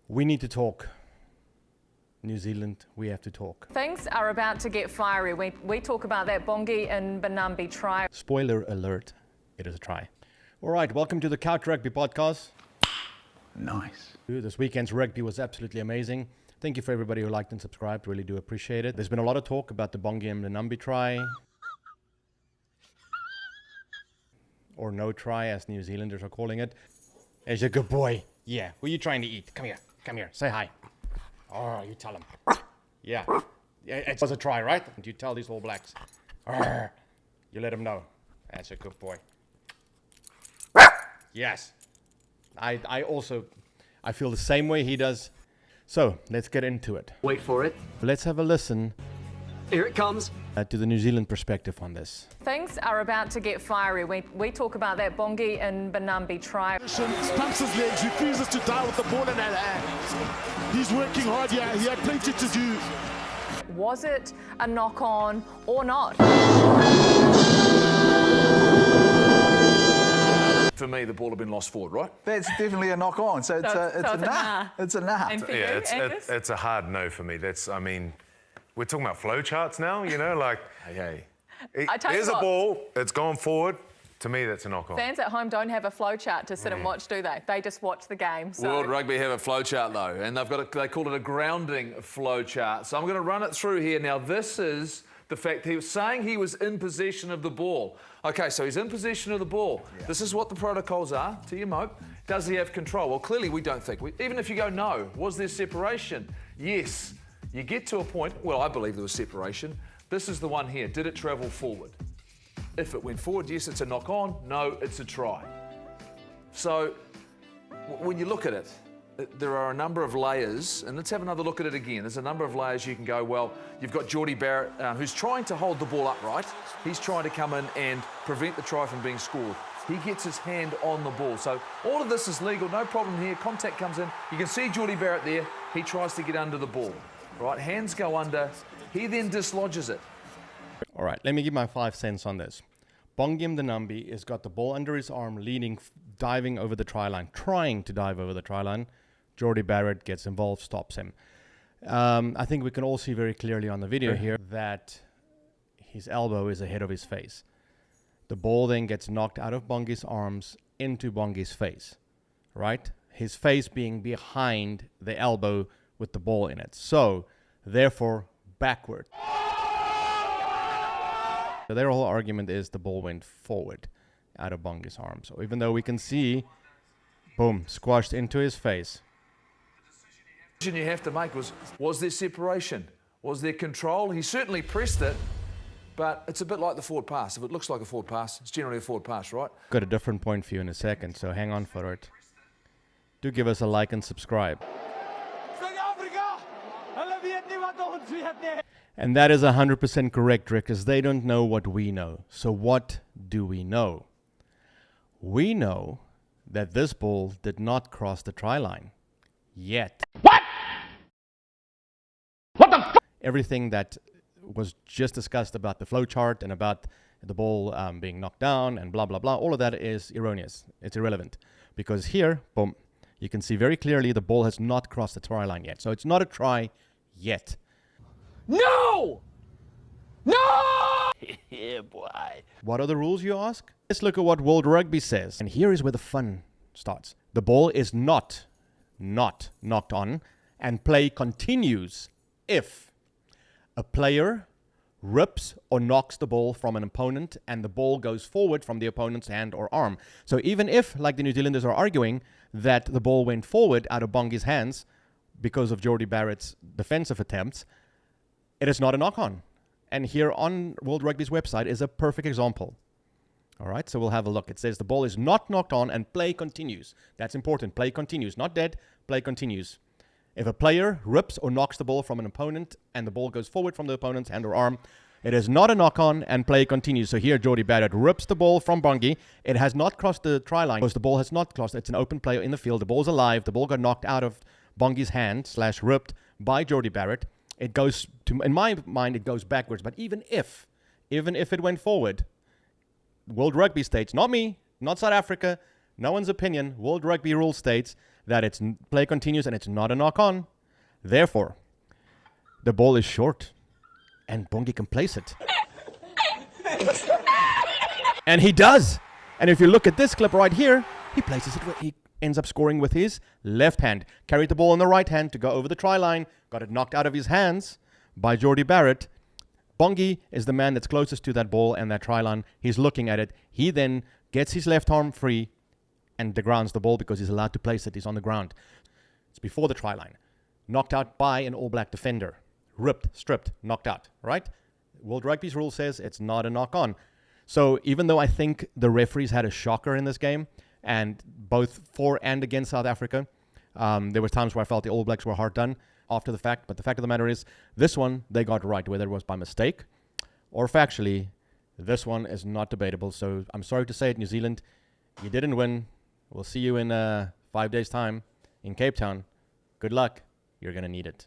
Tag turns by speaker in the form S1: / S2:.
S1: We need to talk. New Zealand, we have to talk.
S2: Things are about to get fiery. We talk about that Bongi Mbonambi try.
S1: Spoiler alert, it is a try. All right, welcome to the Couch Rugby Podcast.
S3: Nice.
S1: This weekend's rugby was absolutely amazing. Thank you for everybody who liked and subscribed. Really do appreciate it. There's been a lot of talk about the Bongi Mbonambi try. Or no try, as New Zealanders are calling it. There's a good boy. Yeah, who are you trying to eat? Come here, say hi. Oh, you tell him. Yeah, it was a try, right? You tell these All Blacks. You let him know. That's a good boy. Yes. I feel the same way he does. So, let's get into it.
S3: Wait for it.
S1: Let's have a listen.
S3: Here it comes.
S1: To the New Zealand perspective on this.
S2: Things are about to get fiery. We talk about that Bongi Mbonambi try.
S4: Pumps his legs, refuses to die with the ball in that hand. He's working hard, yeah, he had plenty to do.
S2: Was it a knock-on or not?
S5: For me, the ball had been lost forward, right?
S6: That's definitely a knock on. So it's a nah. It's a nah.
S2: And for you,
S7: Yeah,
S2: Angus?
S7: it's a hard no for me. We're talking about flow charts now, like, hey,
S2: I tell you
S7: here's a
S2: what.
S7: ball, it's gone forward. To me, that's a knock-on.
S2: Fans at home don't have a flow chart to sit and watch, do they? They just watch the game. So.
S5: World Rugby have a flow chart though, and they call it a grounding flow chart. So I'm going to run it through here. Now this is the fact he was saying he was in possession of the ball. Okay, so he's in possession of the ball. Yeah. This is what the protocols are, to your mope. Does he have control? Well, clearly we don't think. Even if you go no, was there separation? Yes. You get to a point, well, I believe there was separation. This is the one here. Did it travel forward? If it went forward, yes, it's a knock-on. No, it's a try. So when you look at it, there are a number of layers, and let's have another look at it again. There's a number of layers you can go, well, you've got Jordie Barrett, who's trying to hold the ball upright. He's trying to come in and prevent the try from being scored. He gets his hand on the ball. So all of this is legal, no problem here. Contact comes in. You can see Jordie Barrett there. He tries to get under the ball. Right, hands go under. He then dislodges it.
S1: All right, let me give my 5 cents on this. Bongi Mbonambi has got the ball under his arm, diving over the try line, trying to dive over the try line. Jordie Barrett gets involved, stops him. I think we can all see very clearly on the video here that his elbow is ahead of his face. The ball then gets knocked out of Bongi's arms into Bongi's face, right? His face being behind the elbow with the ball in it. So, therefore, backward. So their whole argument is the ball went forward out of Bongi's arm. So even though we can see, boom, squashed into his face.
S5: The decision you have to make was there separation? Was there control? He certainly pressed it, but it's a bit like the forward pass. If it looks like a forward pass, it's generally a forward pass, right?
S1: Got a different point for you in a second, so hang on for it. Do give us a like and subscribe. And that is 100% correct, Rick, because they don't know what we know. So what do we know? We know that this ball did not cross the try line. Yet. What? What the f***? Everything that was just discussed about the flow chart and about the ball being knocked down and blah, blah, blah, all of that is erroneous. It's irrelevant. Because here, boom, you can see very clearly the ball has not crossed the try line yet. So it's not a try yet.
S3: No! No! Yeah, boy.
S1: What are the rules, you ask? Let's look at what World Rugby says. And here is where the fun starts. The ball is not knocked on, and play continues if a player rips or knocks the ball from an opponent and the ball goes forward from the opponent's hand or arm. So even if, like the New Zealanders are arguing, that the ball went forward out of Bongi's hands because of Jordie Barrett's defensive attempts, it is not a knock-on. And here on World Rugby's website is a perfect example. All right, so we'll have a look. It says the ball is not knocked on and play continues. That's important. Play continues. Not dead. Play continues. If a player rips or knocks the ball from an opponent and the ball goes forward from the opponent's hand or arm, it is not a knock-on and play continues. So here, Jordie Barrett rips the ball from Bongi. It has not crossed the try line because the ball has not crossed. It's an open play in the field. The ball's alive. The ball got knocked out of Bongi's hand / ripped by Jordie Barrett. It goes to, in my mind, it goes backwards. But even if it went forward, World Rugby states, not me, not South Africa, no one's opinion, World Rugby rule states that it's play continues and it's not a knock-on. Therefore, the ball is short and Bongi can place it. And he does. And if you look at this clip right here, he places it he ends up scoring with his left hand. Carried the ball in the right hand to go over the try line. Got it knocked out of his hands by Geordie Barrett. Bongi is the man that's closest to that ball and that try line. He's looking at it. He then gets his left arm free and degrounds the ball because he's allowed to place it. He's on the ground. It's before the try line. Knocked out by an All Black defender. Ripped, stripped, knocked out, right? World Rugby's rule says it's not a knock-on. So even though I think the referees had a shocker in this game, and both for and against South Africa, there were times where I felt the All Blacks were hard done after the fact. But the fact of the matter is, this one they got right, whether it was by mistake or factually. This one is not debatable. So I'm sorry to say it, New Zealand, you didn't win. We'll see you in 5 days' time in Cape Town. Good luck. You're going to need it.